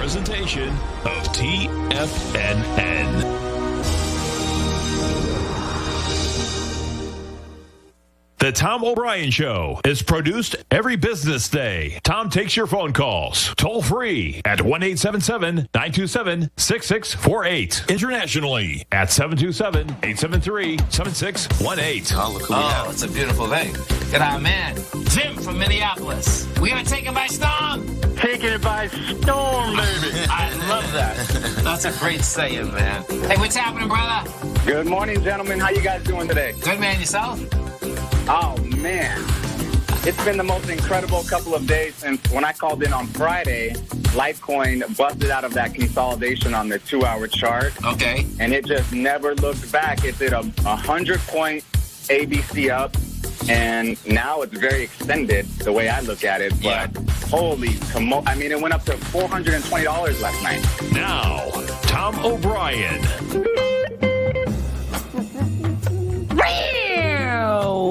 presentation of TFNN. The Tom O'Brien Show is produced every business day. Tom takes your phone calls toll free at 1-877-927-6648. Internationally at 727-873-7618. Oh, look who we have. It's a beautiful day. Get our man, Jim from Minneapolis. We're going to take it by storm. Taking it by storm, baby. I love that. That's a great saying, man. Hey, what's happening, brother? Good morning, gentlemen. How you guys doing today? Good, man. Yourself? Oh, man. It's been the most incredible couple of days since when I called in on Friday, Litecoin busted out of that consolidation on the 2-hour chart. Okay. And it just never looked back. It did a 100-point ABC up, and now it's very extended the way I look at it. But holy, I mean, it went up to $420 last night. Now, Tom O'Brien.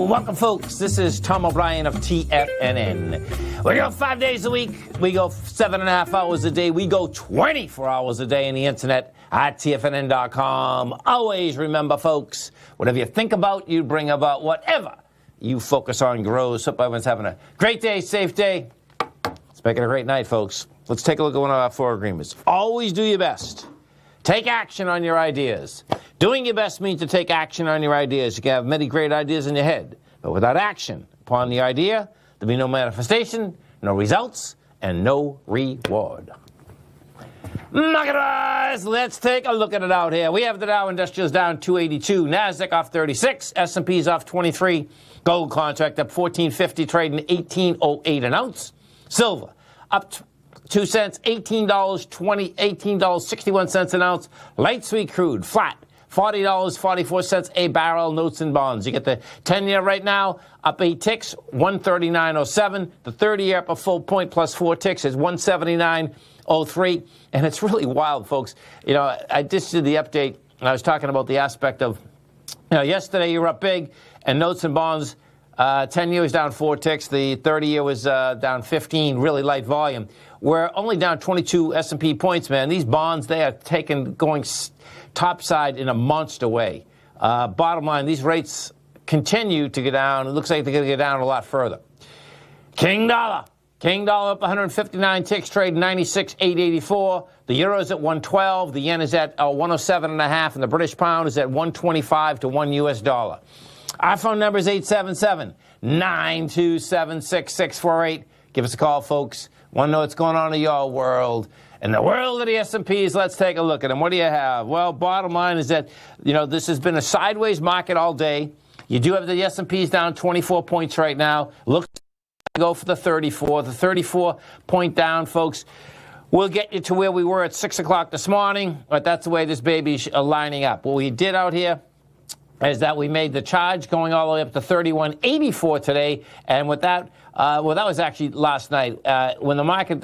Welcome, folks. This is Tom O'Brien of TFNN. We go 5 days a week. We go 7.5 hours a day. We go 24 hours a day on the internet at TFNN.com. Always remember, folks, whatever you think about, you bring about. Whatever you focus on grows. Hope everyone's having a great day, safe day. Let's make it a great night, folks. Let's take a look at one of our 4 agreements. Always do your best. Take action on your ideas. Doing your best means to take action on your ideas. You can have many great ideas in your head, but without action upon the idea, there'll be no manifestation, no results, and no reward. Marketers, let's take a look at it out here. We have the Dow Industrials down 282, NASDAQ off 36, S&P's off 23, gold contract up 14.50, trading 18.08 an ounce. Silver up 2 cents, $18.20, $18.61 an ounce. Light sweet crude, flat, $40.44 a barrel. Notes and bonds. You get the 10-year right now, up 8 ticks, 139.07. The 30-year up a full point plus 4 ticks is 179.03. And it's really wild, folks. You know, I just did the update, and I was talking about the aspect of, yesterday you were up big, and notes and bonds, 10-year was down 4 ticks. The 30-year was down 15, really light volume. We're only down 22 S&P points, man. These bonds, they are going topside in a monster way. Bottom line, these rates continue to go down. It looks like they're going to go down a lot further. King dollar. King dollar up 159 ticks, trade 96.884. The euro's at 112. The yen is at 107.5, and the British pound is at 125 to $1 US. Our phone number is 877-927-6648. Give us a call, folks. Want to know what's going on in your world. In the world of the S&Ps, let's take a look at them. What do you have? Well, bottom line is that, this has been a sideways market all day. You do have the S&Ps down 24 points right now. Look to go for the 34. The 34-point down, folks, will get you to where we were at 6 o'clock this morning. But that's the way this baby's lining up. What we did out here is that we made the charge going all the way up to 31.84 today. And with that, that was actually last night. When the market,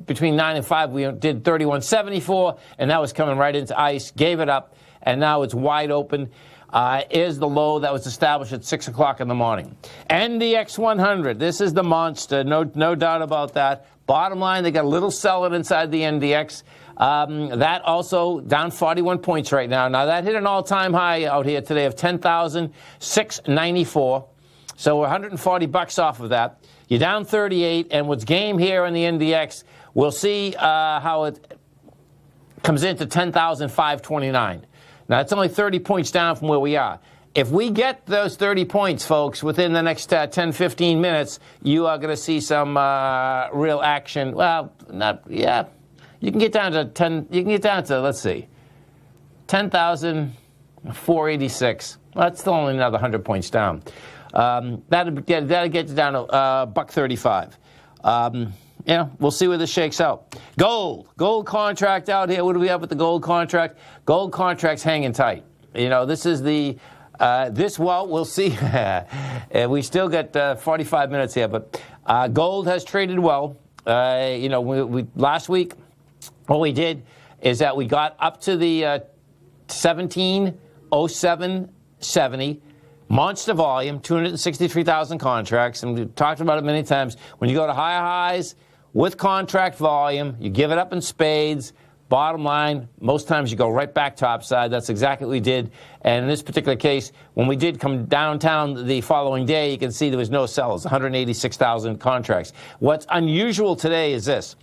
between 9 and 5, we did 31.74, and that was coming right into ice, gave it up, and now it's wide open. Is the low that was established at 6 o'clock in the morning. NDX 100, this is the monster, no doubt about that. Bottom line, they got a little selling inside the NDX. That also down 41 points right now. Now, that hit an all-time high out here today of 10,694. So we're $140 off of that. You're down 38, and what's game here in the NDX, we'll see how it comes into 10,529. Now, it's only 30 points down from where we are. If we get those 30 points, folks, within the next 10, 15 minutes, you are going to see some real action. Well, you can get down to 10. You can get down to, let's see, 10,486. Well, that's still only another 100 points down. That'll get you down to $1.35. We'll see where this shakes out. Gold contract out here. What do we have with the gold contract? Gold contract's hanging tight. This is the we'll see. We still got 45 minutes here, but gold has traded well. We last week, what we did is that we got up to the 1707.70. Monster volume, 263,000 contracts, and we've talked about it many times. When you go to higher highs, with contract volume. You give it up in spades. Bottom line, most times you go right back topside. That's exactly what we did. And in this particular case, when we did come downtown the following day, you can see there was no sellers, 186,000 contracts. What's unusual today is this.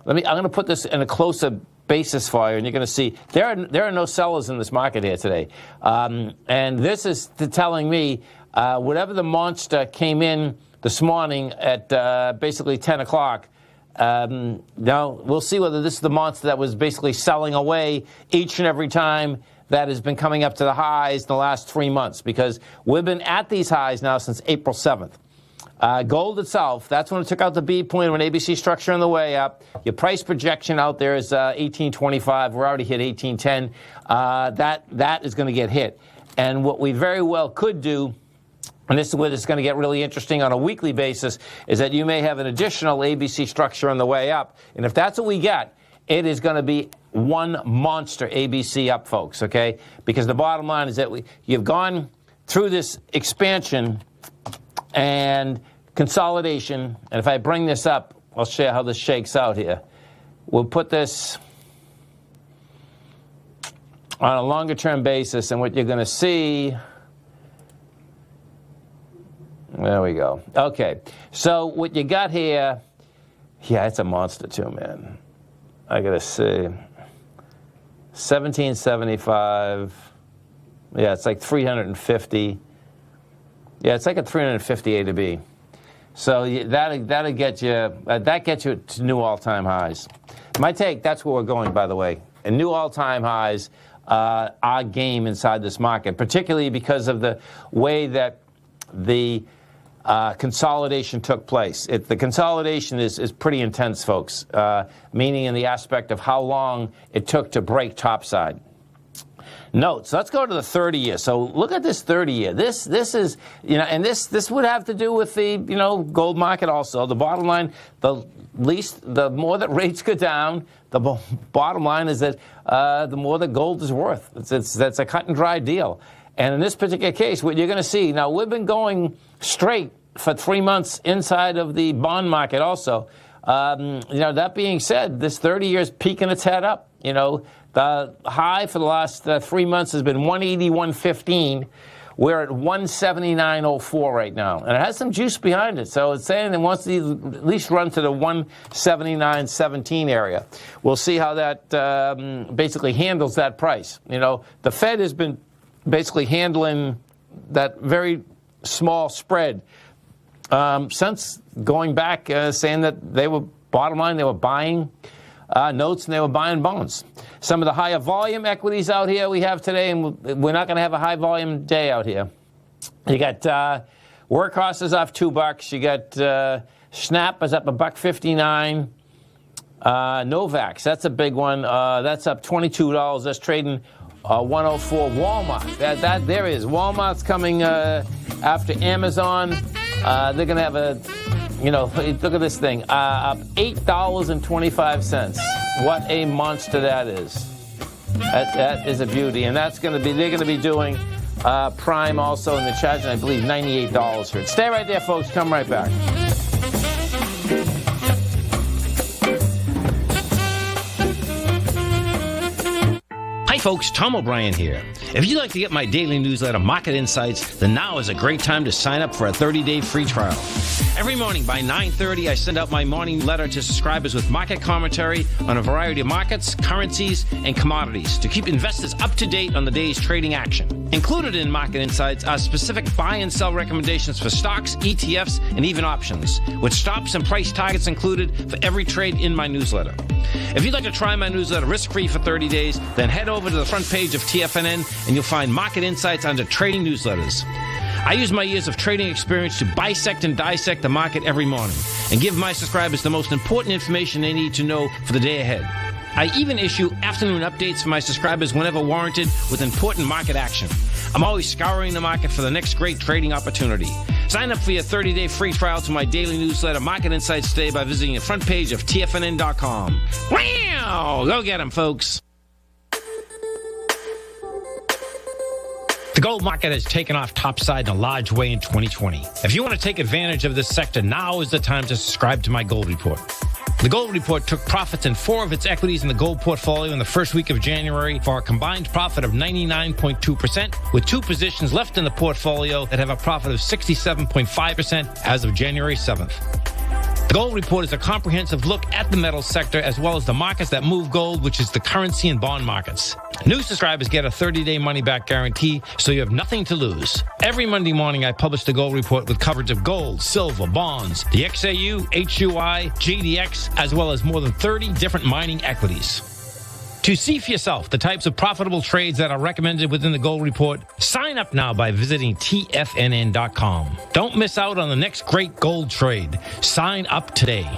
I'm going to put this in a closer basis for you, and you're going to see there are no sellers in this market here today. And this is telling me whatever the monster came in this morning at basically 10 o'clock, now, we'll see whether this is the monster that was basically selling away each and every time that has been coming up to the highs in the last 3 months, because we've been at these highs now since April 7th. Gold itself, that's when it took out the B point when ABC structure on the way up. Your price projection out there is 1825. We're already hit 1810. That is going to get hit. And what we very well could do, and this is where it's going to get really interesting on a weekly basis, is that you may have an additional ABC structure on the way up. And if that's what we get, it is going to be one monster ABC up, folks, okay? Because the bottom line is that you've gone through this expansion and consolidation. And if I bring this up, I'll show you how this shakes out here. We'll put this on a longer-term basis, and what you're going to see... There we go. Okay, so what you got here, yeah, it's a monster too, man. I gotta see. 1775. Yeah, it's like 350. Yeah, it's like a 350 A to B. So that'll get you. That gets you to new all-time highs. My take. That's where we're going, by the way. And new all-time highs are game inside this market, particularly because of the way that the consolidation took place. The consolidation is pretty intense, folks, meaning in the aspect of how long it took to break topside. Notes. Let's go to the 30-year. So look at this 30-year. This is, and this would have to do with the, gold market also. The bottom line, the more that rates go down, the bottom line is that the more that gold is worth. That's a cut and dry deal. And in this particular case, what you're going to see, now we've been going straight for 3 months inside of the bond market also. That being said, this 30 years peeking its head up. The high for the last 3 months has been 181.15. We're at 179.04 right now. And it has some juice behind it. So it's saying it wants to at least run to the 179.17 area. We'll see how that basically handles that price. The Fed has been basically handling that very small spread since going back, saying that they were, bottom line, they were buying notes and they were buying bonds. Some of the higher volume equities out here we have today, and we're not going to have a high volume day out here. You got Workhorse is off $2. You got Snap is up $1.59. Novax, that's a big one. That's up $22. That's trading 104. Walmart, there is. Walmart's coming after Amazon. They're going to have a, look at this thing, up $8.25. What a monster that is. That is a beauty, and they're going to be doing Prime also, and they're charging, I believe, $98 for it. Stay right there, folks. Come right back. Hi folks, Tom O'Brien here. If you'd like to get my daily newsletter, Market Insights, then now is a great time to sign up for a 30-day free trial. Every morning by 9:30, I send out my morning letter to subscribers with market commentary on a variety of markets, currencies, and commodities to keep investors up to date on the day's trading action. Included in Market Insights are specific buy and sell recommendations for stocks, ETFs, and even options, with stops and price targets included for every trade in my newsletter. If you'd like to try my newsletter risk-free for 30 days, then head over to the front page of TFNN and you'll find Market Insights under Trading Newsletters. I use my years of trading experience to bisect and dissect the market every morning and give my subscribers the most important information they need to know for the day ahead. I even issue afternoon updates for my subscribers whenever warranted with important market action. I'm always scouring the market for the next great trading opportunity. Sign up for your 30-day free trial to my daily newsletter, Market Insights, today by visiting the front page of TFNN.com. Wow! Go get them, folks. The gold market has taken off topside in a large way in 2020. If you want to take advantage of this sector, now is the time to subscribe to my gold report. The Gold Report took profits in 4 of its equities in the gold portfolio in the first week of January for a combined profit of 99.2%, with 2 positions left in the portfolio that have a profit of 67.5% as of January 7th. The Gold Report is a comprehensive look at the metals sector as well as the markets that move gold, which is the currency and bond markets. New subscribers get a 30-day money-back guarantee, so you have nothing to lose. Every Monday morning, I publish the Gold Report with coverage of gold, silver, bonds, the XAU, HUI, JDX, as well as more than 30 different mining equities. To see for yourself the types of profitable trades that are recommended within the Gold Report, sign up now by visiting TFNN.com. Don't miss out on the next great gold trade. Sign up today.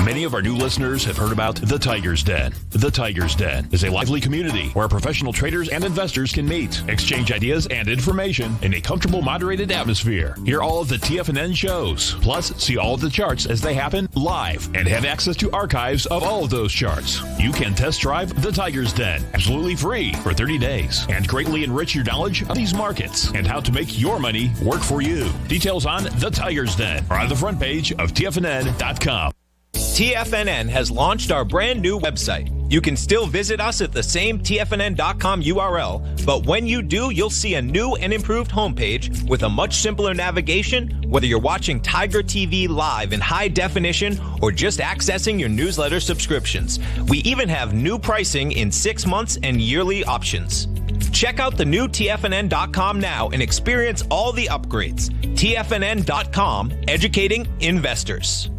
Many of our new listeners have heard about The Tiger's Den. The Tiger's Den is a lively community where professional traders and investors can meet, exchange ideas and information in a comfortable, moderated atmosphere. Hear all of the TFNN shows, plus see all of the charts as they happen live and have access to archives of all of those charts. You can test drive The Tiger's Den absolutely free for 30 days and greatly enrich your knowledge of these markets and how to make your money work for you. Details on The Tiger's Den are on the front page of TFNN.com. TFNN has launched our brand new website. You can still visit us at the same TFNN.com URL, but when you do, you'll see a new and improved homepage with a much simpler navigation, whether you're watching Tiger TV live in high definition or just accessing your newsletter subscriptions. We even have new pricing in 6 months and yearly options. Check out the new TFNN.com now and experience all the upgrades. TFNN.com, educating investors.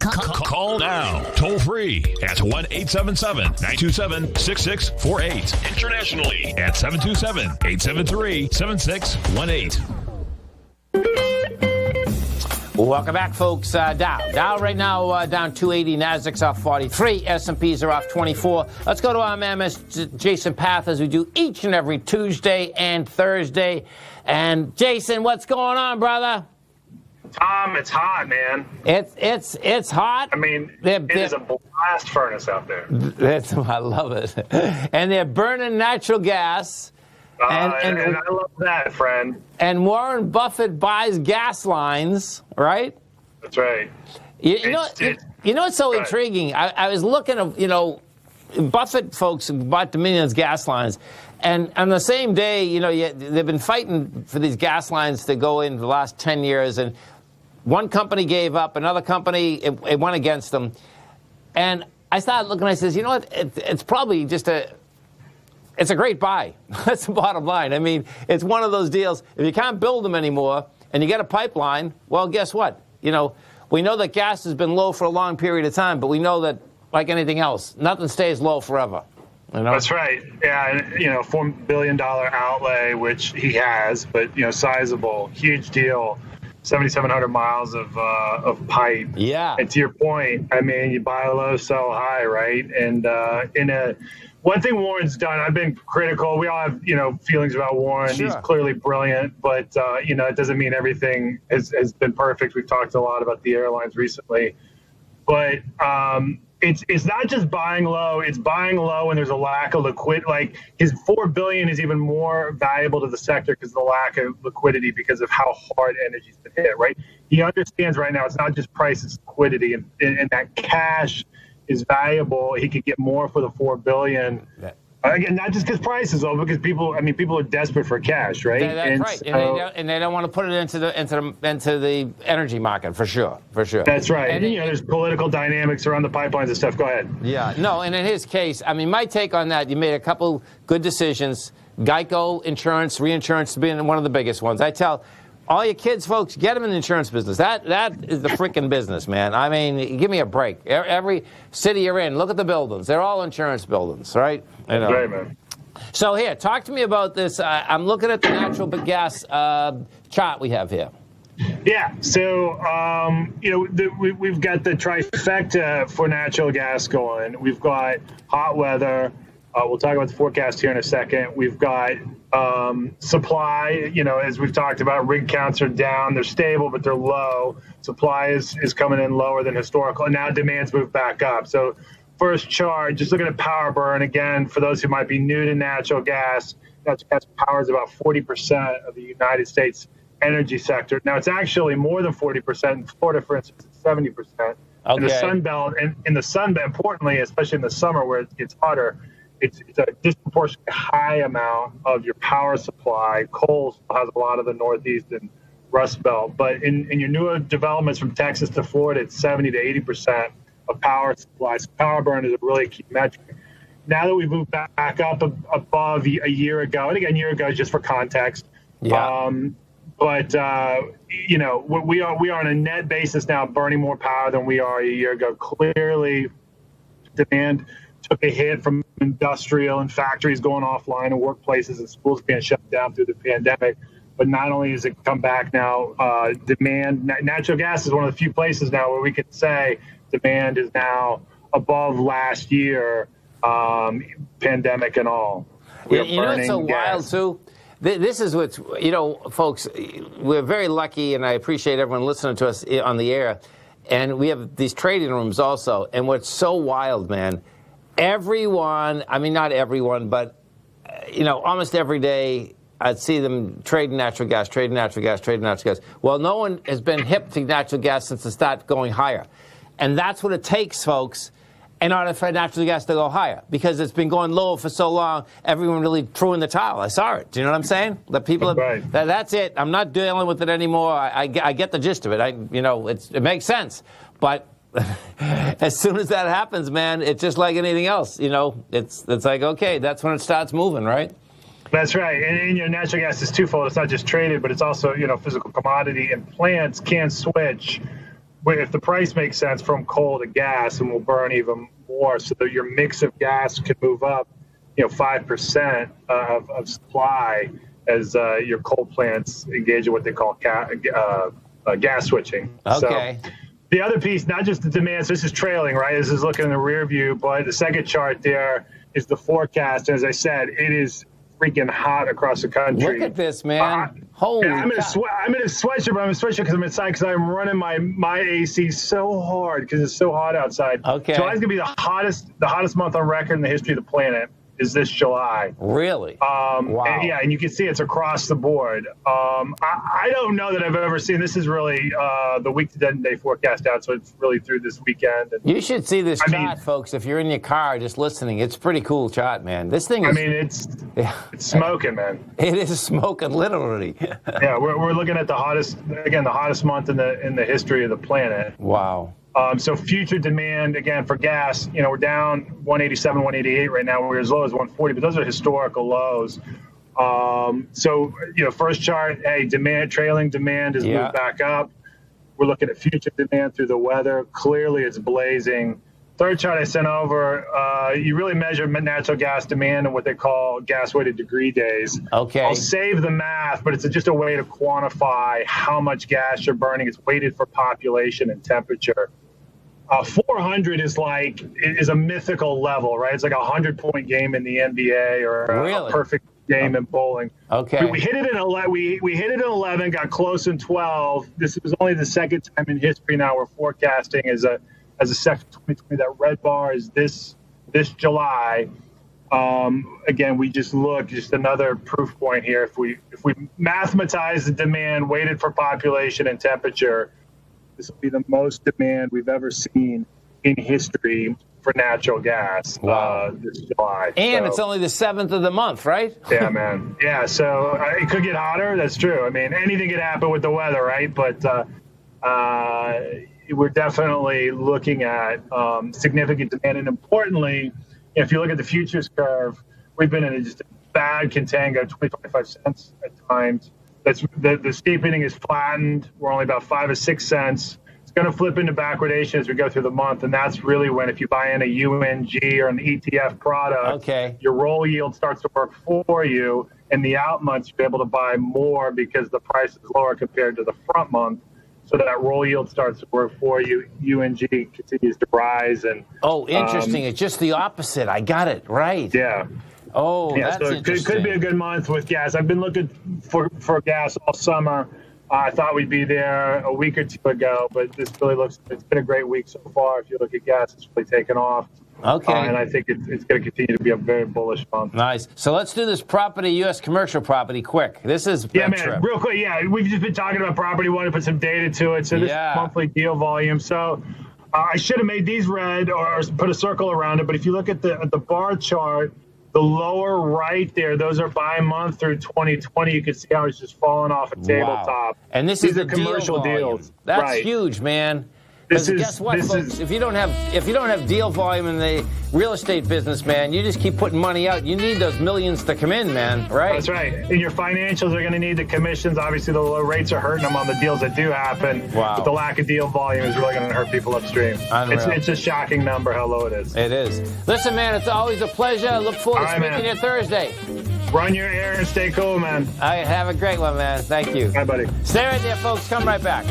Call now, toll free at 1-877-927-6648. Internationally at 727-873-7618. Welcome back, folks. Dow right now down 280, Nasdaq's off 43, S&Ps are off 24. Let's go to our man, Mr. Jason Path, as we do each and every Tuesday and Thursday. And Jason, what's going on, brother? Tom, it's hot, man. It's hot. I mean, it is a blast furnace out there. I love it. And they're burning natural gas. And I love that, friend. And Warren Buffett buys gas lines, right? That's right. You know what's so intriguing? I was looking at, Buffett folks bought Dominion's gas lines. And on the same day, they've been fighting for these gas lines to go in the last 10 years. And one company gave up, another company, it went against them. And I started looking, I says, you know what, it's probably just it's a great buy. That's the bottom line. I mean, it's one of those deals. If you can't build them anymore and you get a pipeline, well, guess what? We know that gas has been low for a long period of time, but we know that, like anything else, nothing stays low forever. That's right. Yeah, $4 billion outlay, which he has, but, sizable, huge deal. 7,700 miles of pipe. Yeah. And to your point, I mean, you buy low, sell high, right? And one thing Warren's done, I've been critical. We all have, feelings about Warren. Sure. He's clearly brilliant, but, it doesn't mean everything has been perfect. We've talked a lot about the airlines recently. But it's not just buying low. It's buying low when there's a lack of liquidity. Like his $4 billion is even more valuable to the sector because of the lack of liquidity, because of how hard energy's been hit, right? He understands right now it's not just price, it's liquidity. And that cash is valuable. He could get more for the $4 billion. Yeah. Again, not just because price is low, because people are desperate for cash, right? That's right. So, and they don't want to put it into the energy market, for sure. That's right. And there's political dynamics around the pipelines and stuff. Go ahead. Yeah. No, and in his case, I mean, my take on that, you made a couple good decisions. Geico Insurance, reinsurance being one of the biggest ones. I tell all your kids, folks, get them in the insurance business. That is the freaking business, man. I mean, give me a break. Every city you're in, look at the buildings. They're all insurance buildings, right? Right, man. So here, talk to me about this. I'm looking at the natural gas chart we have here. Yeah. So, we've got the trifecta for natural gas going. We've got hot weather. We'll talk about the forecast here in a second. We've got supply, as we've talked about, rig counts are down. They're stable, but they're low. Supply is coming in lower than historical. And now demand's moved back up. So first chart, just looking at power burn, again, for those who might be new to natural gas, natural gas powers about 40% of the United States energy sector. Now, it's actually more than 40%. In Florida, for instance, it's 70%. Okay. In the Sun Belt, and in the Sun Belt, importantly, especially in the summer where it gets hotter, it's a disproportionately high amount of your power supply. Coal has a lot of the Northeast and Rust Belt. But in your newer developments from Texas to Florida, it's 70 to 80% of power supply. So power burn is a really key metric. Now that we've moved back up above a year ago, and again, a year ago, just for context. Yeah. But we are on a net basis now burning more power than we are a year ago. Clearly, demand took a hit from industrial and factories going offline and workplaces and schools being shut down through the pandemic. But not only has it come back now, natural gas is one of the few places now where we can say demand is now above last year, pandemic and all. You know what's so wild, too? This is what's, folks, we're very lucky, and I appreciate everyone listening to us on the air. And we have these trading rooms also. And what's so wild, man, everyone, I mean, not everyone, but, almost every day, I'd see them trading natural gas. Well, no one has been hip to natural gas since it started going higher. And that's what it takes, folks, in order for natural gas to go higher, because it's been going low for so long, everyone really threw in the towel. I saw it. Do you know what I'm saying? The people, that's it. I'm not dealing with it anymore. I get the gist of it. It makes sense. But as soon as that happens, man, it's just like anything else. It's like, okay, that's when it starts moving, right? That's right. And natural gas is twofold. It's not just traded, but it's also, physical commodity. And plants can switch, if the price makes sense, from coal to gas, and will burn even more, so that your mix of gas can move up, 5% of supply as your coal plants engage in what they call gas switching. Okay. So the other piece, not just the demand, so this is trailing, right? This is looking in the rear view, but the second chart there is the forecast. And as I said, it is freaking hot across the country. Look at this, man. Holy I'm in a sweatshirt, but I'm in a sweatshirt because I'm inside, because I'm running my AC so hard because it's so hot outside. Okay. July's going to be the hottest month on record in the history of the planet is this July. Really? Wow. And you can see it's across the board. I don't know that I've ever seen, this is really the week to 10-day forecast out, so it's really through this weekend. You should see this chart, folks, if you're in your car just listening. It's a pretty cool chart, man. This thing is... it's smoking, man. It is smoking, literally. Yeah, we're looking at the hottest month in the history of the planet. Wow. So future demand, again, for gas, we're down 187, 188 right now. We're as low as 140, but those are historical lows. First chart, trailing demand has moved back up. We're looking at future demand through the weather. Clearly, it's blazing. Third chart I sent over, you really measure natural gas demand in what they call gas-weighted degree days. Okay. I'll save the math, but it's just a way to quantify how much gas you're burning. It's weighted for population and temperature. 400 is a mythical level, right? It's like a 100-point game in the NBA or a perfect game in bowling. Okay. We hit it in 11. We hit it in 11, got close in 12. This was only the second time in history now we're forecasting as a section 2020. That red bar is this July. Again, we just another proof point here. If we mathematize the demand weighted for population and temperature, this will be the most demand we've ever seen in history for natural gas. Wow. This July. And it's only the 7th of the month, right? Yeah, man. Yeah, so it could get hotter. That's true. I mean, anything could happen with the weather, right? But we're definitely looking at significant demand. And importantly, if you look at the futures curve, we've been in just a bad contango, 25 cents at times. The steepening is flattened. We're only about 5 or 6 cents. It's going to flip into backwardation as we go through the month, and that's really when, if you buy in a UNG or an ETF product, your roll yield starts to work for you. In the out months, you're able to buy more because the price is lower compared to the front month. So that roll yield starts to work for you. UNG continues to rise. And interesting. It's just the opposite. I got it right. Yeah. Oh, yeah, that's so interesting. It could be a good month with gas. I've been looking for gas all summer. I thought we'd be there a week or two ago, but this really it's been a great week so far. If you look at gas, it's really taken off. Okay. And I think it's going to continue to be a very bullish month. Nice. So let's do this property, U.S. commercial property, quick. This is real quick. Yeah, we've just been talking about property. Want to put some data to it. So this is monthly deal volume. So I should have made these red or put a circle around it. But if you look at the bar chart, the lower right there, those are by month through 2020. You can see how it's just falling off a tabletop. Wow. And this is the commercial deals. That's right. huge, man. Guess what, folks? If you don't have deal volume in the real estate business, man, you just keep putting money out. You need those millions to come in, man. Right? That's right. And your financials are going to need the commissions. Obviously, the low rates are hurting them on the deals that do happen. Wow. But the lack of deal volume is really going to hurt people upstream. It's a shocking number how low it is. It is. Listen, man, it's always a pleasure. I look forward to speaking to you Thursday. Run your air and stay cool, man. All right, have a great one, man. Thank you. Bye, buddy. Stay right there, folks. Come right back.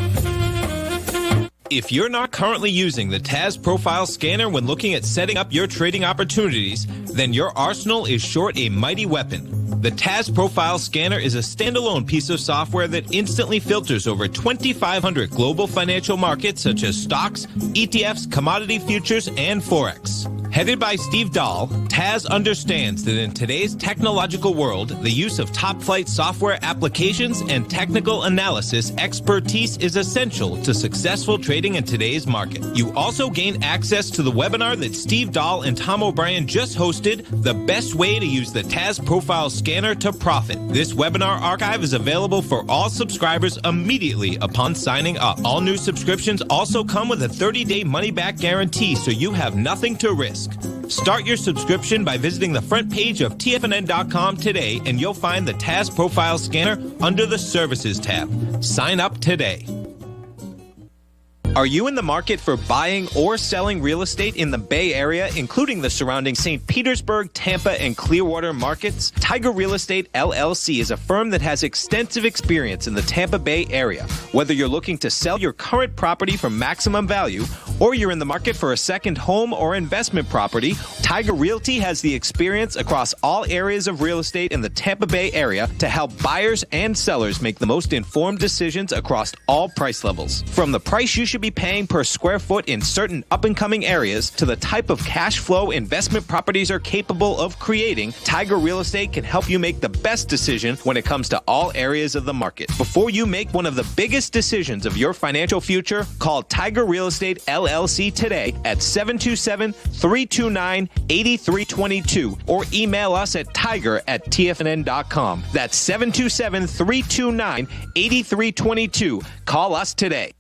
If you're not currently using the TAS Profile Scanner when looking at setting up your trading opportunities, then your arsenal is short a mighty weapon. The TAS Profile Scanner is a standalone piece of software that instantly filters over 2,500 global financial markets such as stocks, ETFs, commodity futures, and Forex. Headed by Steve Dahl, TAS understands that in today's technological world, the use of top-flight software applications and technical analysis expertise is essential to successful trading in today's market. You also gain access to the webinar that Steve Dahl and Tom O'Brien just hosted, The Best Way to Use the TAS Profile Scanner to Profit. This webinar archive is available for all subscribers immediately upon signing up. All new subscriptions also come with a 30-day money-back guarantee, so you have nothing to risk. Start your subscription by visiting the front page of TFNN.com today, and you'll find the TAS Profile Scanner under the Services tab. Sign up today. Are you in the market for buying or selling real estate in the Bay Area, including the surrounding St. Petersburg, Tampa, and Clearwater markets? Tiger Real Estate LLC is a firm that has extensive experience in the Tampa Bay area. Whether you're looking to sell your current property for maximum value, or you're in the market for a second home or investment property, Tiger Realty has the experience across all areas of real estate in the Tampa Bay area to help buyers and sellers make the most informed decisions across all price levels. From the price you should be paying per square foot in certain up-and-coming areas to the type of cash flow investment properties are capable of creating, Tiger Real Estate can help you make the best decision when it comes to all areas of the market. Before you make one of the biggest decisions of your financial future, call Tiger Real Estate LLC today at 727-329-8322 or email us at tiger@tfnn.com. That's 727-329-8322. Call us today.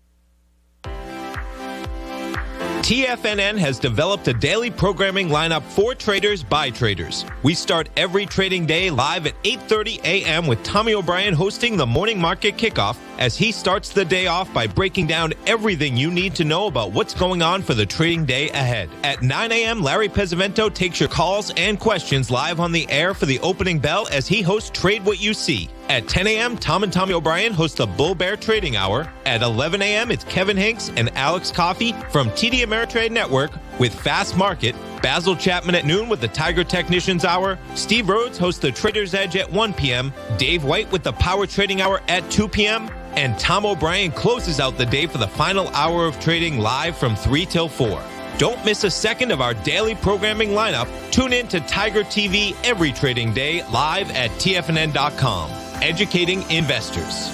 TFNN has developed a daily programming lineup for traders by traders. We start every trading day live at 8:30 a.m. with Tommy O'Brien hosting the morning market kickoff as he starts the day off by breaking down everything you need to know about what's going on for the trading day ahead. At 9 a.m., Larry Pesavento takes your calls and questions live on the air for the opening bell as he hosts Trade What You See. At 10 a.m., Tom and Tommy O'Brien host the Bull Bear Trading Hour. At 11 a.m., it's Kevin Hinks and Alex Coffey from TD Ameritrade Network with Fast Market. Basil Chapman at noon with the Tiger Technicians Hour. Steve Rhodes hosts the Trader's Edge at 1 p.m. Dave White with the Power Trading Hour at 2 p.m. And Tom O'Brien closes out the day for the final hour of trading live from 3 till 4. Don't miss a second of our daily programming lineup. Tune in to Tiger TV every trading day live at TFNN.com. Educating investors.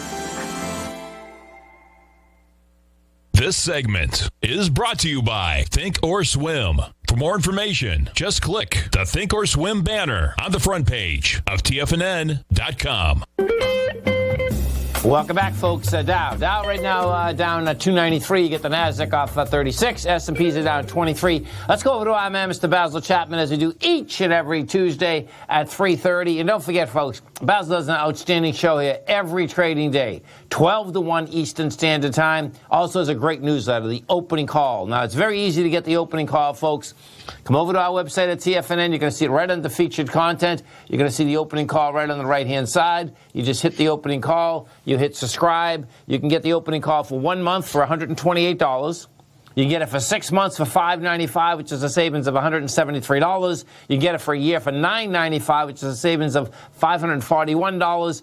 This segment is brought to you by Think or Swim. For more information, just click the Think or Swim banner on the front page of TFNN.com. Welcome back, folks. Dow right now down 293. You get the Nasdaq off 36. S&Ps are down 23. Let's go over to our man, Mr. Basil Chapman, as we do each and every Tuesday at 3:30. And don't forget, folks, Basil does an outstanding show here every trading day, 12 to 1 Eastern Standard Time. Also has a great newsletter, the opening call. Now, it's very easy to get the opening call, folks. Come over to our website at TFNN. You're going to see it right under featured content. You're going to see the opening call right on the right-hand side. You just hit the opening call. You hit subscribe. You can get the opening call for 1 month for $128. You can get it for 6 months for $595, which is a savings of $173. You can get it for a year for $995, which is a savings of $541.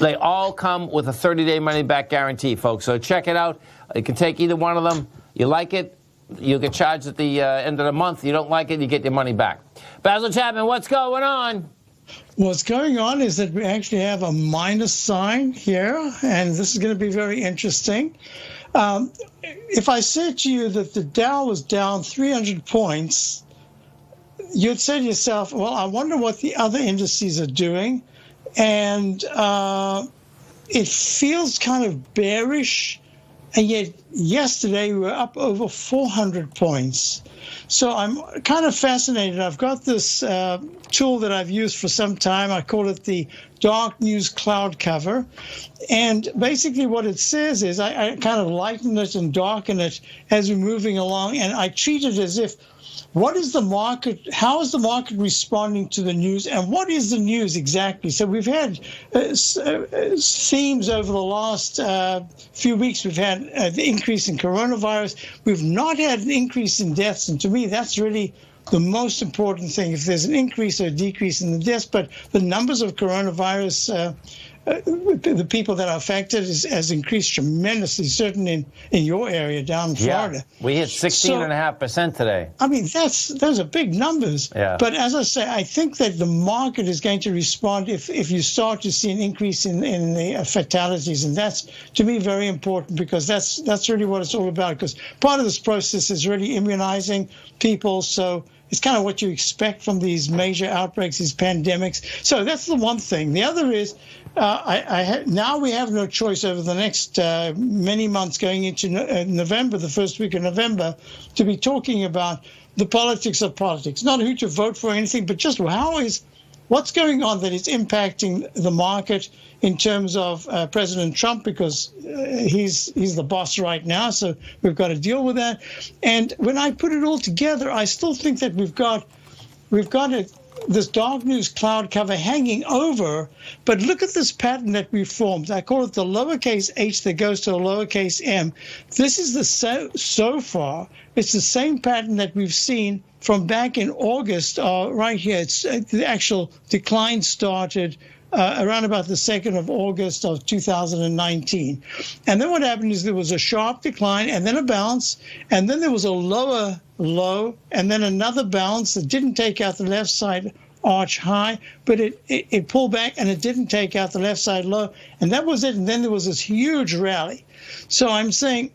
They all come with a 30-day money-back guarantee, folks. So check it out. You can take either one of them. You like it, you'll get charged at the end of the month. You don't like it, you get your money back. Basil Chapman, what's going on? What's going on is that we actually have a minus sign here, and this is going to be very interesting. If I said to you that the Dow was down 300 points, you'd say to yourself, well, I wonder what the other indices are doing. And it feels kind of bearish. And yet yesterday we were up over 400 points. So I'm kind of fascinated. I've got this tool that I've used for some time. I call it the Dark News Cloud Cover. And basically what it says is I kind of lighten it and darken it as we're moving along. And I treat it as if, what is the market? How is the market responding to the news? And what is the news exactly? So we've had themes over the last few weeks. We've had the increase in coronavirus. We've not had an increase in deaths. And to me, that's really the most important thing. If there's an increase or a decrease in the deaths, but the numbers of coronavirus, the people that are affected has increased tremendously, certainly in your area down in Florida. Yeah, we hit 16.5% today. I mean, those are big numbers. Yeah. But as I say, I think that the market is going to respond if you start to see an increase in the fatalities. And that's, to me, very important, because that's really what it's all about. Because part of this process is really immunizing people. So it's kind of what you expect from these major outbreaks, these pandemics. So that's the one thing. The other is, now we have no choice over the next many months going into November, the first week of November, to be talking about the politics of politics. Not who to vote for or anything, but just what's going on that is impacting the market in terms of President Trump, because he's the boss right now, so we've got to deal with that. And when I put it all together, I still think that we've got this dark news cloud cover hanging over, but look at this pattern that we've formed. I call it the lowercase h that goes to a lowercase m. This is so far, it's the same pattern that we've seen from back in August, right here. It's the actual decline started around about the 2nd of August of 2019. And then what happened is there was a sharp decline and then a bounce, and then there was a lower low, and then another bounce that didn't take out the left side arch high, but it pulled back and it didn't take out the left side low, and that was it. And then there was this huge rally. So I'm saying,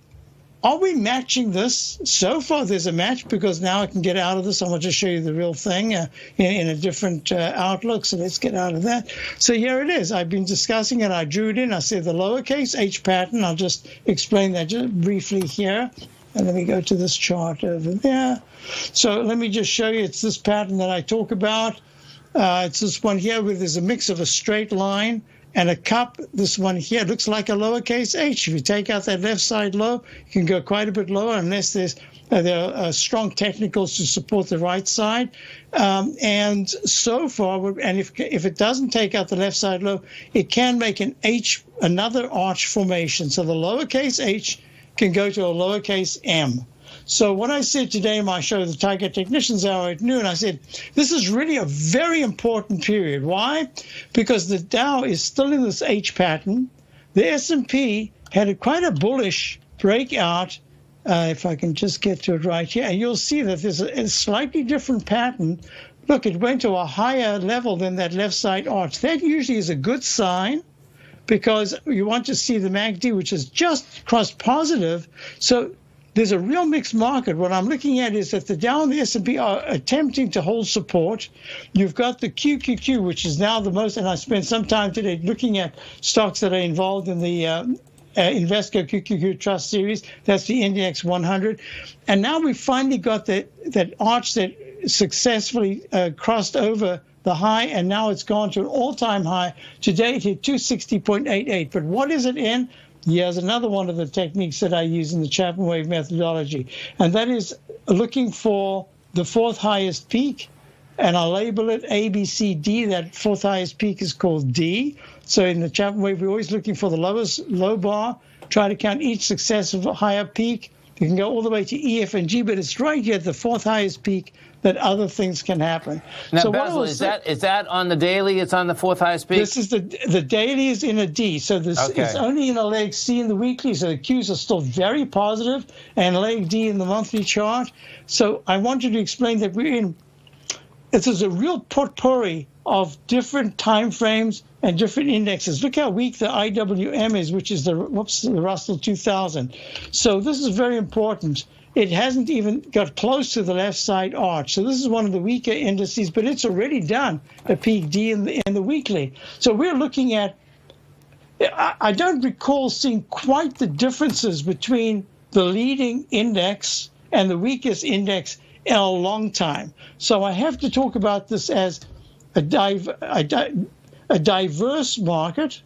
are we matching this? So far, there's a match, because now I can get out of this. I want to show you the real thing in a different outlook. So let's get out of that. So here it is. I've been discussing it. I drew it in. I said the lowercase h pattern. I'll just explain that just briefly here. And let me go to this chart over there. So let me just show you. It's this pattern that I talk about. It's this one here where there's a mix of a straight line and a cup. This one here looks like a lowercase h. If you take out that left side low, you can go quite a bit lower unless there are strong technicals to support the right side. And so far, and if it doesn't take out the left side low, it can make an H, another arch formation. So the lowercase h can go to a lowercase m. So what I said today in my show, the Tiger Technicians Hour at noon, I said, this is really a very important period. Why? Because the Dow is still in this H pattern. The S&P had quite a bullish breakout. If I can just get to it right here, and you'll see that there's a slightly different pattern. Look, it went to a higher level than that left side arch. That usually is a good sign, because you want to see the MACD, which is just crossed positive. So there's a real mixed market. What I'm looking at is that the Dow and the S&P are attempting to hold support. You've got the QQQ, which is now the most, and I spent some time today looking at stocks that are involved in the Invesco QQQ Trust Series. That's the Index 100. And now we've finally got that arch that successfully crossed over the high, and now it's gone to an all-time high. Today it hit 260.88. But what is it in? Here's another one of the techniques that I use in the Chapman Wave methodology, and that is looking for the fourth highest peak, and I'll label it A, B, C, D. That fourth highest peak is called D. So in the Chapman Wave, we're always looking for the lowest low bar, try to count each successive higher peak. You can go all the way to E, F, and G, but it's right here at the fourth highest peak that other things can happen. Now, so Basil, is that on the daily? It's on the fourth highest peak? This is the daily is in a D, so it's only in a leg C in the weekly, so the Qs are still very positive, and leg D in the monthly chart. So I wanted to explain that this is a real potpourri of different time frames and different indexes. Look how weak the IWM is, which is the Russell 2000. So this is very important. It hasn't even got close to the left side arch. So this is one of the weaker indices, but it's already done a peak D in the weekly. So we're looking at, I don't recall seeing quite the differences between the leading index and the weakest index in a long time. So I have to talk about this as a diverse market.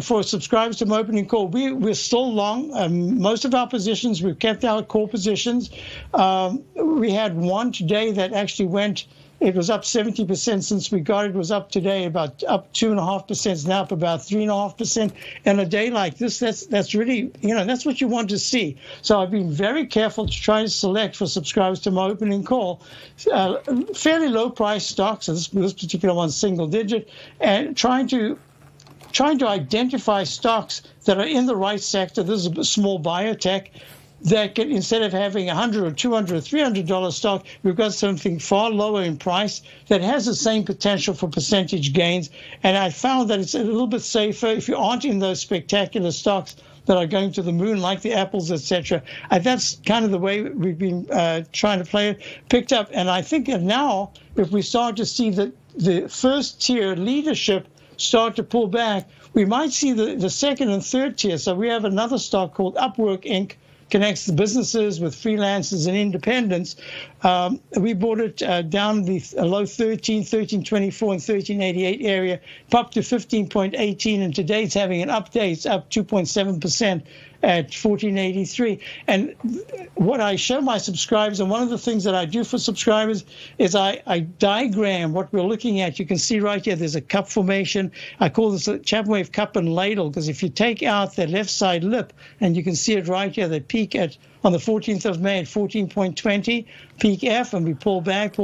For subscribers to my opening call, we're still long. Most of our positions, we've kept our core positions. We had one today that actually went, it was up 70% since we got it. It was up today about up 2.5%, it's now up about 3.5%. And a day like this, that's really, that's what you want to see. So I've been very careful to try to select for subscribers to my opening call fairly low price stocks. So this particular one's single digit, and trying to identify stocks that are in the right sector. This is a small biotech that can, instead of having $100 or $200 or $300 stock, we've got something far lower in price that has the same potential for percentage gains. And I found that it's a little bit safer if you aren't in those spectacular stocks that are going to the moon, like the Apples, etc. That's kind of the way we've been trying to play it, picked up. And I think that now, if we start to see the first tier leadership start to pull back, we might see the second and third tier. So we have another stock called Upwork Inc., connects the businesses with freelancers and independents. We bought it down the low 13.24 and 13.88 area, up to 15.18, and today it's having an update. It's up 2.7% at 14.83. And what I show my subscribers, and one of the things that I do for subscribers, is I diagram what we're looking at. You can see right here, there's a cup formation. I call this a Chapman wave cup and ladle, because if you take out the left side lip, and you can see it right here, they peak on the 14th of May at 14.20, peak F, and we pull back,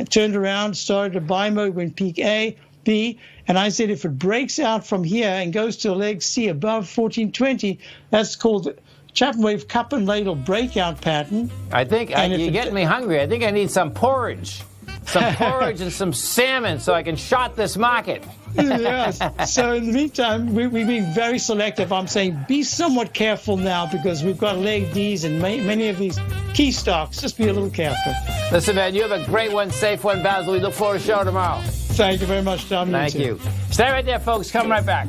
turned around, started a buy mode when peak A, B, and I said if it breaks out from here and goes to a leg C above 1420, that's called Chapman wave cup and ladle breakout pattern. I think you're getting me hungry. I think I need some porridge. And some salmon so I can short this market. Yes. So in the meantime, we're being very selective. I'm saying be somewhat careful now, because we've got leg Ds in many of these key stocks. Just be a little careful. Listen, man, you have a great one, safe one, Basil. We look forward to the show tomorrow. Thank you very much, Tom. Thank you. Stay right there, folks. Come right back.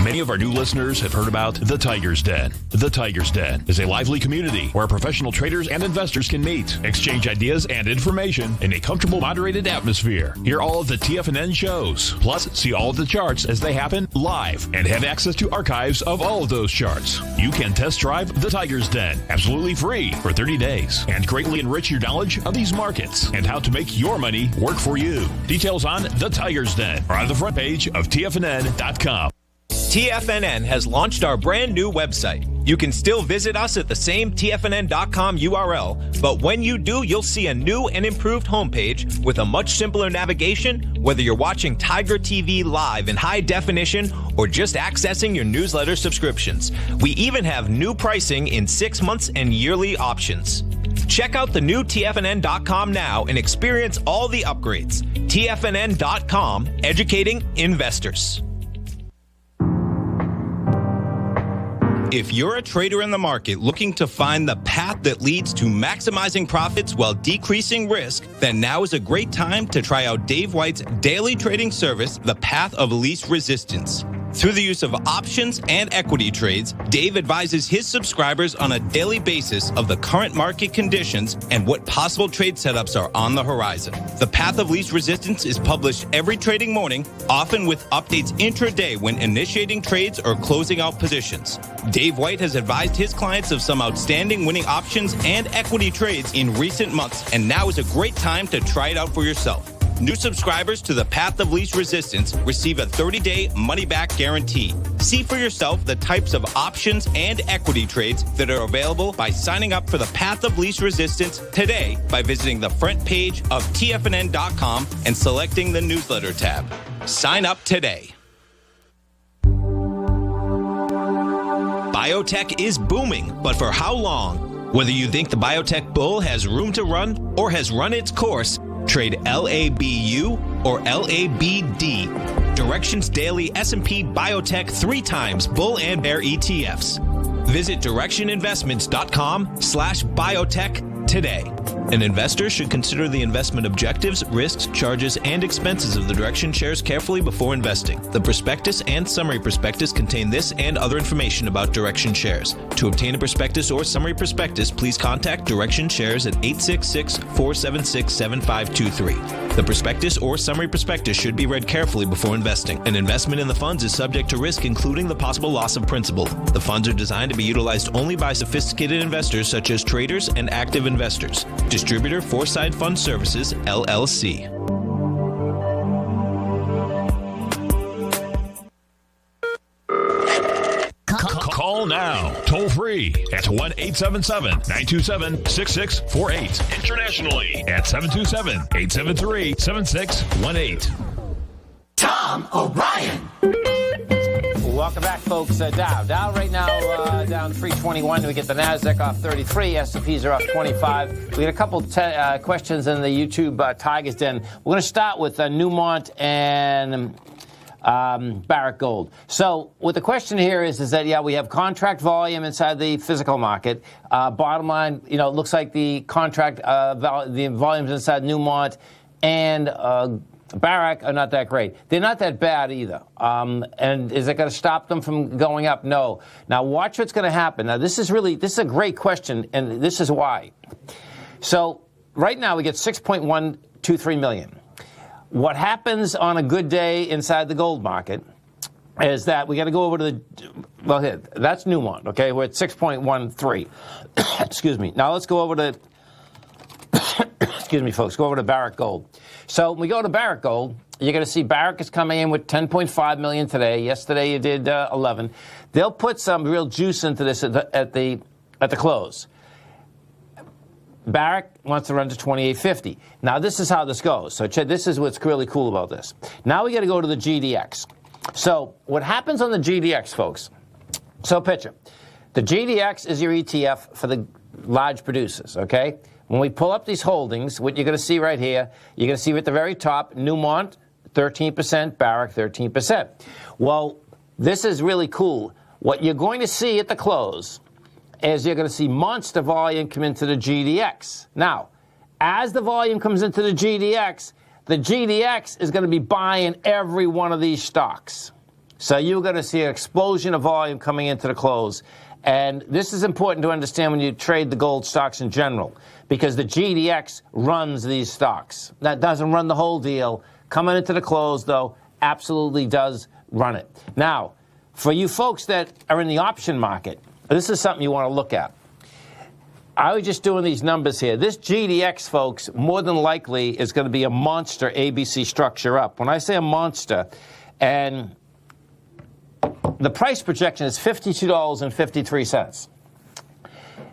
Many of our new listeners have heard about The Tiger's Den. The Tiger's Den is a lively community where professional traders and investors can meet, exchange ideas and information in a comfortable, moderated atmosphere. Hear all of the TFNN shows, plus see all of the charts as they happen live, and have access to archives of all of those charts. You can test drive The Tiger's Den absolutely free for 30 days and greatly enrich your knowledge of these markets and how to make your money work for you. Details on The Tiger's Den are on the front page of TFNN.com. TFNN has launched our brand new website. You can still visit us at the same TFNN.com URL, but when you do, you'll see a new and improved homepage with a much simpler navigation, whether you're watching Tiger TV live in high definition or just accessing your newsletter subscriptions. We even have new pricing in 6 months and yearly options. Check out the new TFNN.com now and experience all the upgrades. TFNN.com, educating investors. If you're a trader in the market looking to find the path that leads to maximizing profits while decreasing risk, then now is a great time to try out Dave White's daily trading service, The Path of Least Resistance. Through the use of options and equity trades, Dave advises his subscribers on a daily basis of the current market conditions and what possible trade setups are on the horizon. The Path of Least Resistance is published every trading morning, often with updates intraday when initiating trades or closing out positions. Dave White has advised his clients of some outstanding winning options and equity trades in recent months, and now is a great time to try it out for yourself. New subscribers to the Path of Least Resistance receive a 30-day money-back guarantee. See for yourself the types of options and equity trades that are available by signing up for the Path of Least Resistance today by visiting the front page of TFNN.com and selecting the newsletter tab. Sign up today. Biotech is booming, but for how long? Whether you think the biotech bull has room to run or has run its course, trade LABU or LABD. Direction's daily S&P Biotech 3 times bull and bear ETFs. Visit directioninvestments.com/biotech today. An investor should consider the investment objectives, risks, charges, and expenses of the Direction shares carefully before investing. The prospectus and summary prospectus contain this and other information about Direction shares. To obtain a prospectus or summary prospectus, please contact Direction shares at 866-476-7523. The prospectus or summary prospectus should be read carefully before investing. An investment in the funds is subject to risk, including the possible loss of principal. The funds are designed to be utilized only by sophisticated investors such as traders and active investors. Distributor Foreside Fund Services, LLC. Call now, toll free at 1-877-927-6648. Internationally at 727-873-7618. Tom O'Brien. Welcome back, folks. Dow right now down 321. We get the NASDAQ off 33. S&Ps are off 25. We got a couple questions in the YouTube Tigers Den. We're going to start with Newmont and Barrick Gold. So what the question here is that, yeah, we have contract volume inside the physical market. Bottom line, it looks like the contract, the volumes inside Newmont and Barrick are not that great. They're not that bad either. And is it going to stop them from going up? No. Now watch what's going to happen. Now this is a great question, and this is why. So right now we get 6.123 million. What happens on a good day inside the gold market is that we got to go over to here, that's Newmont, okay? We're at 6.13. Excuse me. Now let's go over to, excuse me, folks, go over to Barrick Gold. So when we go to Barrick Gold, you're going to see Barrick is coming in with 10.5 million today. Yesterday you did 11. They'll put some real juice into this at the close. Barrick wants to run to 28.50. Now this is how this goes. So this is what's really cool about this. Now we got to go to the GDX. So what happens on the GDX, folks? So picture, the GDX is your ETF for the large producers, okay? When we pull up these holdings, what you're going to see right here, you're going to see at the very top, Newmont, 13%, Barrick, 13%. Well, this is really cool. What you're going to see at the close is you're going to see monster volume come into the GDX. Now, as the volume comes into the GDX is going to be buying every one of these stocks. So you're going to see an explosion of volume coming into the close. And this is important to understand when you trade the gold stocks in general, because the GDX runs these stocks. That doesn't run the whole deal. Coming into the close, though, absolutely does run it. Now, for you folks that are in the option market, this is something you want to look at. I was just doing these numbers here. This GDX, folks, more than likely is going to be a monster ABC structure up. When I say a monster, and the price projection is $52.53.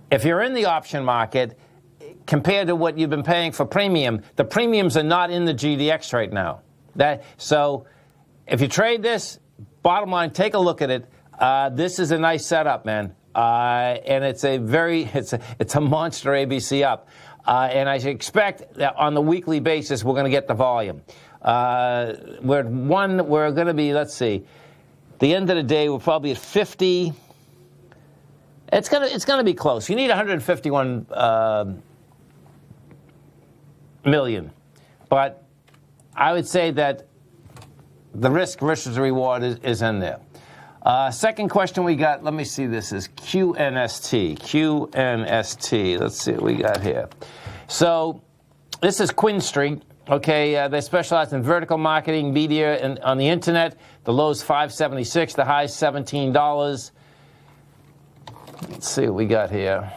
If you're in the option market, compared to what you've been paying for premium, the premiums are not in the GDX right now. So if you trade this, bottom line, take a look at it. This is a nice setup, man. And it's a monster ABC up. And I expect that on the weekly basis, we're going to get the volume. We're going to be, let's see, the end of the day, we're probably at 50. It's going to be close. You need 151 million. But I would say that the risk versus reward is in there. Second question we got, let me see, this is QNST. QNST. Let's see what we got here. So this is Quinn Street. Okay, they specialize in vertical marketing, media, and on the internet. The low's $5.76, the high's $17. Let's see what we got here.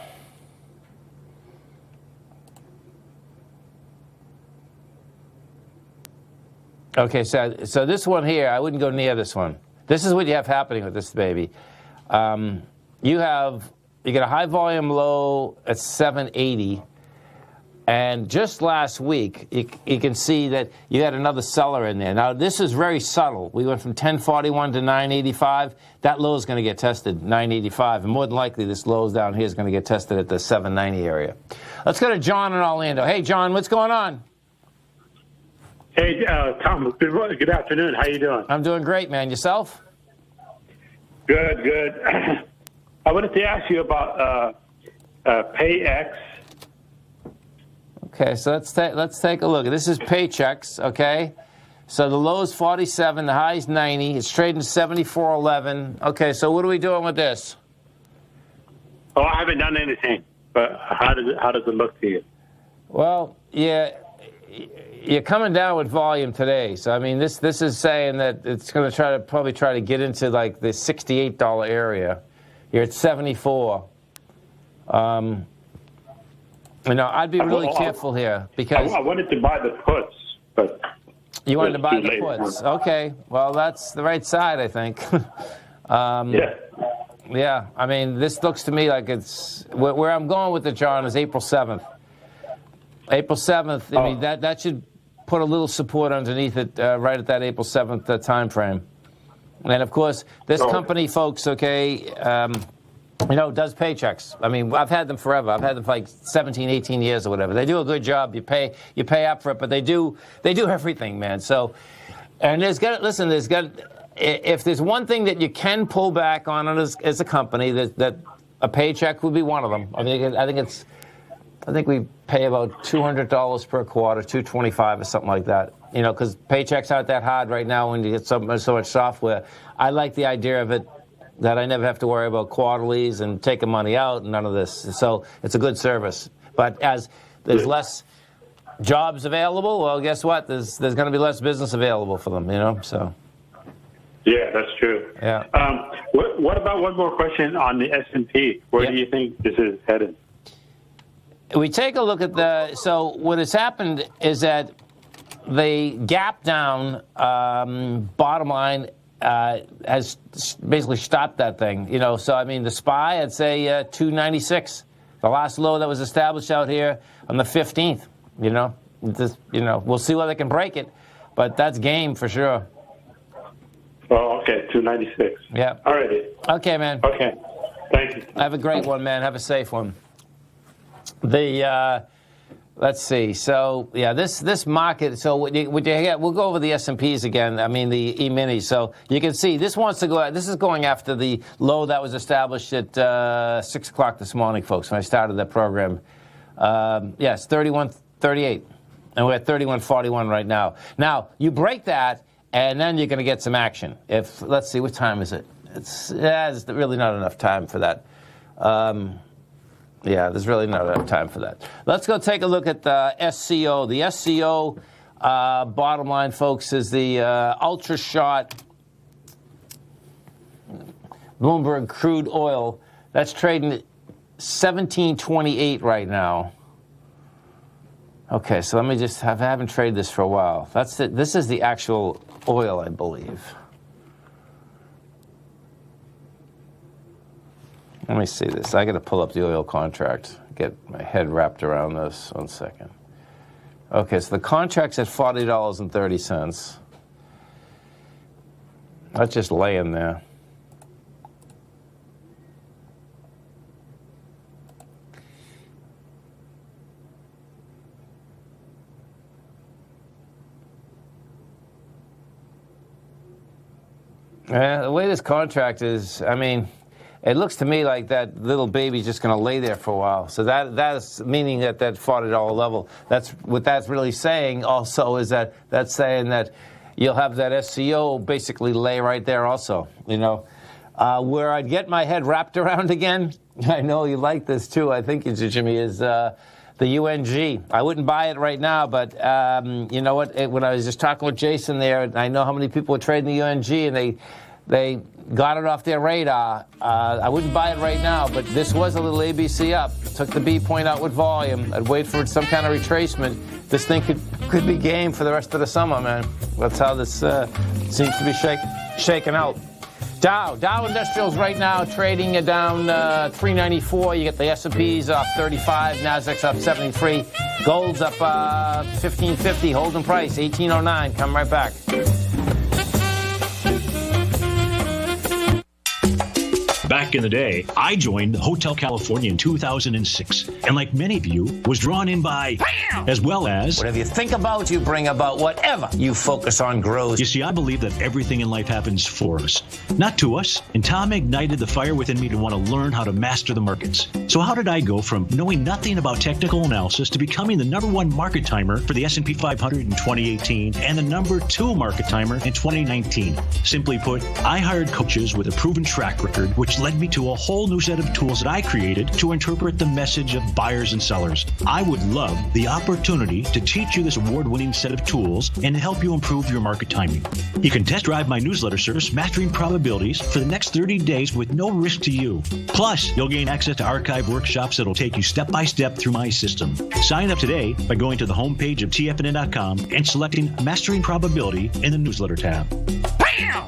Okay, so this one here, I wouldn't go near this one. This is what you have happening with this baby. You get a high volume low at 780. And just last week, you can see that you had another seller in there. Now, this is very subtle. We went from 1041 to 985. That low is going to get tested, 985. And more than likely, this low down here is going to get tested at the 790 area. Let's go to John in Orlando. Hey, John, what's going on? Hey, Tom, good afternoon. How you doing? I'm doing great, man. Yourself? Good, good. I wanted to ask you about PayX. Okay, so let's take a look. This is Paychex, okay? So the low is 47, the high is 90. It's trading 74.11. Okay, so what are we doing with this? Oh, I haven't done anything, but how does it look to you? Well, yeah, you're coming down with volume today. So, I mean, this is saying that it's going to probably try to get into, like, the $68 area. You're at 74. I'd be really careful here because I wanted to buy the puts, but you wanted to buy the puts. Okay, well that's the right side, I think. Yeah. I mean, this looks to me like it's where I'm going with it, John, is April 7th. April 7th. I mean that should put a little support underneath it right at that April 7th time frame. And of course, this company, folks, okay. Does Paychex. I mean, I've had them forever. I've had them for like 17, 18 years or whatever. They do a good job. You pay up for it, but they do everything, man. So, and if there's one thing that you can pull back on as a company, that a Paycheck would be one of them. I mean, I think we pay about $200 per quarter, $225 or something like that. Because Paychecks aren't that hard right now when you get so much software. I like the idea of it, that I never have to worry about quarterlies and taking money out and none of this. So it's a good service. But as there's less jobs available, well, guess what? There's going to be less business available for them, so. Yeah, that's true. Yeah. What about one more question on the S&P? Where do you think this is headed? We take a look at so what has happened is that the gap down, bottom line, has basically stopped that thing, So I mean, the SPY, I'd say 296, the last low that was established out here on the 15th. We'll see whether they can break it, but that's game for sure. Oh, okay, 296. Yeah. All righty. Okay, man. Okay. Thank you. Have a great one, man. Have a safe one. Let's see. So, yeah, this market, so we'll go over the S&Ps again, I mean the E-minis. So you can see this wants to go, this is going after the low that was established at 6 o'clock this morning, folks, when I started that program. Yes, 31.38, and we're at 31.41 right now. Now, you break that, and then you're going to get some action. Let's see, what time is it? There's really not enough time for that. Yeah, there's really not enough time for that. Let's go take a look at the SCO. The SCO, bottom line, folks, is the ultra short Bloomberg crude oil. That's trading at 17.28 right now. Okay, so let me just I haven't traded this for a while. This is the actual oil, I believe. Let me see this. I got to pull up the oil contract, get my head wrapped around this. 1 second. Okay, so the contract's at $40.30. That's just laying there. The way this contract is, I mean, it looks to me like that little baby's just going to lay there for a while. So that is meaning that $40 level. That's what that's really saying. Also, is that's saying that you'll have that SCO basically lay right there. Also, where I'd get my head wrapped around again. I know you like this too. I think Jimmy is the UNG. I wouldn't buy it right now, but you know what? When I was just talking with Jason there, I know how many people are trading the UNG, and they got it off their radar. I wouldn't buy it right now, but this was a little ABC up. Took the B point out with volume. I'd wait for some kind of retracement. This thing could be game for the rest of the summer, man. That's how this seems to be shaken out. Dow Industrials right now trading down 394. You get the S&Ps up 35, Nasdaq's up 73, gold's up 1550, holding price 1809. Come right back. Back in the day, I joined Hotel California in 2006, and like many of you, was drawn in by, as well as... Whatever you think about, you bring about. Whatever you focus on grows. You see, I believe that everything in life happens for us, not to us, and Tom ignited the fire within me to want to learn how to master the markets. So how did I go from knowing nothing about technical analysis to becoming the #1 market timer for the S&P 500 in 2018 and the #2 market timer in 2019? Simply put, I hired coaches with a proven track record, which led me to a whole new set of tools that I created to interpret the message of buyers and sellers. I would love the opportunity to teach you this award-winning set of tools and to help you improve your market timing. You can test drive my newsletter service, Mastering Probabilities, for the next 30 days with no risk to you. Plus, you'll gain access to archive workshops that'll take you step by step through my system. Sign up today by going to the homepage of TFNN.com and selecting Mastering Probability in the newsletter tab. Bam!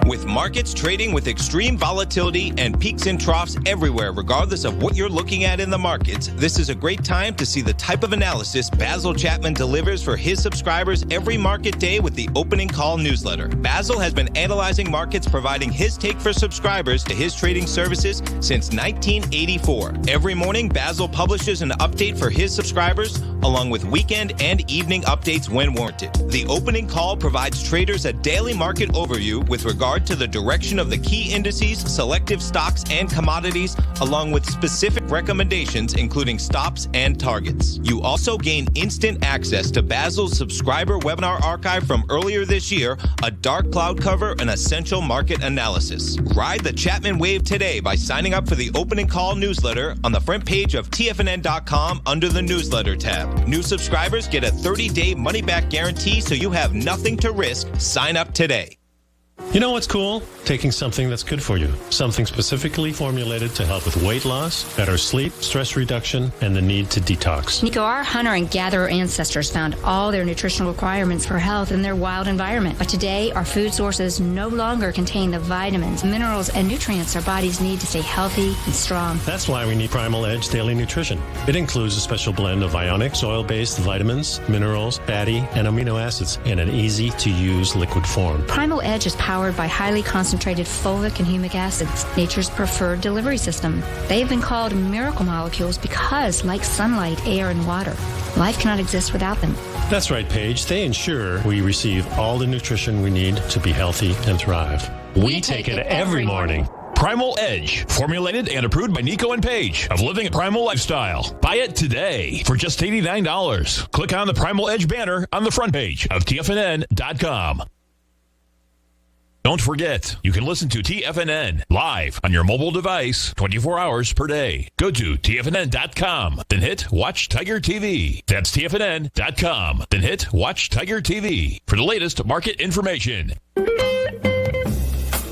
With markets trading with extreme volatility and peaks and troughs everywhere, regardless of what you're looking at in the markets, this is a great time to see the type of analysis Basil Chapman delivers for his subscribers every market day with the Opening Call newsletter. Basil has been analyzing markets, providing his take for subscribers to his trading services since 1984. Every morning, Basil publishes an update for his subscribers, along with weekend and evening updates when warranted. The Opening Call provides traders a daily market overview with regard to the direction of the key indices, selective stocks, and commodities, along with specific recommendations, including stops and targets. You also gain instant access to Basil's subscriber webinar archive from earlier this year, a dark cloud cover, and essential market analysis. Ride the Chapman wave today by signing up for the Opening Call newsletter on the front page of TFNN.com under the newsletter tab. New subscribers get a 30-day money-back guarantee, so you have nothing to risk. Sign up today. You know what's cool? Taking something that's good for you. Something specifically formulated to help with weight loss, better sleep, stress reduction, and the need to detox. Nico, our hunter and gatherer ancestors found all their nutritional requirements for health in their wild environment. But today, our food sources no longer contain the vitamins, minerals, and nutrients our bodies need to stay healthy and strong. That's why we need Primal Edge Daily Nutrition. It includes a special blend of ionics, oil-based vitamins, minerals, fatty, and amino acids in an easy-to-use liquid form. Primal Edge is powered by highly concentrated fulvic and humic acids, nature's preferred delivery system. They've been called miracle molecules because, like sunlight, air, and water, life cannot exist without them. That's right, Paige. They ensure we receive all the nutrition we need to be healthy and thrive. We take it every morning. Primal Edge, formulated and approved by Nico and Paige of Living a Primal Lifestyle. Buy it today for just $89. Click on the Primal Edge banner on the front page of TFNN.com. Don't forget, you can listen to TFNN live on your mobile device 24 hours per day. Go to TFNN.com, then hit Watch Tiger TV. That's TFNN.com, then hit Watch Tiger TV for the latest market information.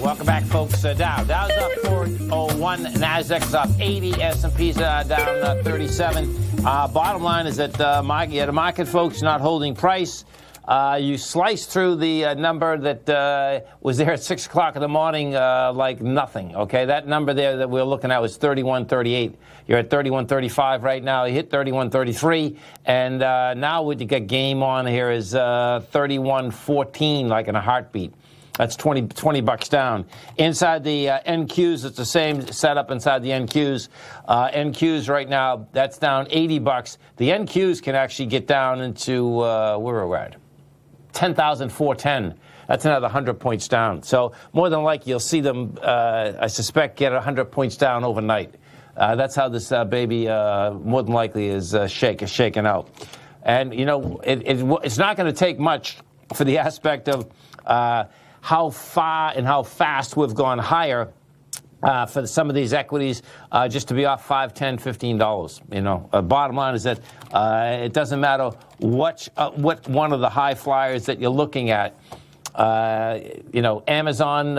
Welcome back, folks. Dow's up 401, Nasdaq's up 80, S&P's down 37. Bottom line is that the market, folks, not holding price. You slice through the number that was there at 6 o'clock in the morning like nothing, okay? That number there that we're looking at was 31.38. You're at 31.35 right now. You hit 31.33, and now what you got game on here is 31.14, like in a heartbeat. That's 20 bucks down. Inside the NQs, it's the same setup inside the NQs. NQs right now, that's down 80 bucks. The NQs can actually get down into, where are we at? 10,410. That's another 100 points down. So more than likely, you'll see them, I suspect, get 100 points down overnight. That's how this baby more than likely is shaken out. And, you know, it's not going to take much for the aspect of how far and how fast we've gone higher for some of these equities just to be off $5, $10, $15. You know, bottom line is that it doesn't matter what one of the high flyers that you're looking at. Amazon,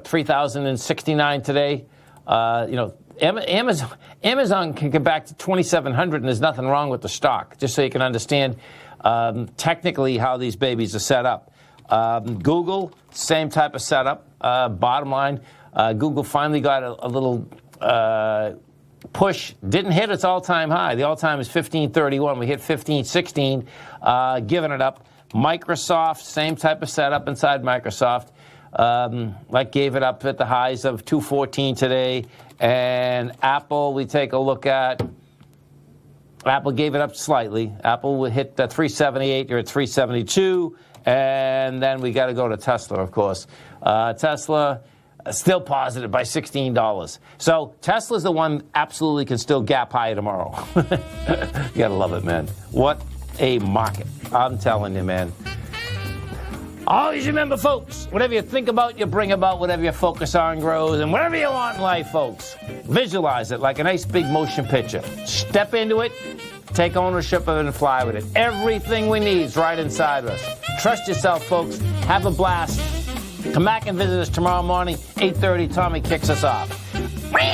3,069 today. Amazon can get back to 2,700, and there's nothing wrong with the stock, just so you can understand technically how these babies are set up. Google, same type of setup. Bottom line, Google finally got a little push. Didn't hit its all-time high. The all-time is 1531. We hit 1516, giving it up. Microsoft, same type of setup inside Microsoft. Gave it up at the highs of 214 today. And Apple, we take a look at. Apple gave it up slightly. Apple would hit 378. You're at 372. And then we got to go to Tesla, of course. Tesla still positive by $16. So Tesla's the one absolutely can still gap higher tomorrow. You got to love it, man. What a market. I'm telling you, man. Always remember, folks, whatever you think about, you bring about. Whatever you focus on grows. And whatever you want in life, folks, visualize it like a nice big motion picture. Step into it, take ownership of it, and fly with it. Everything we need is right inside of us. Trust yourself, folks. Have a blast. Come back and visit us tomorrow morning, 8:30. Tommy kicks us off.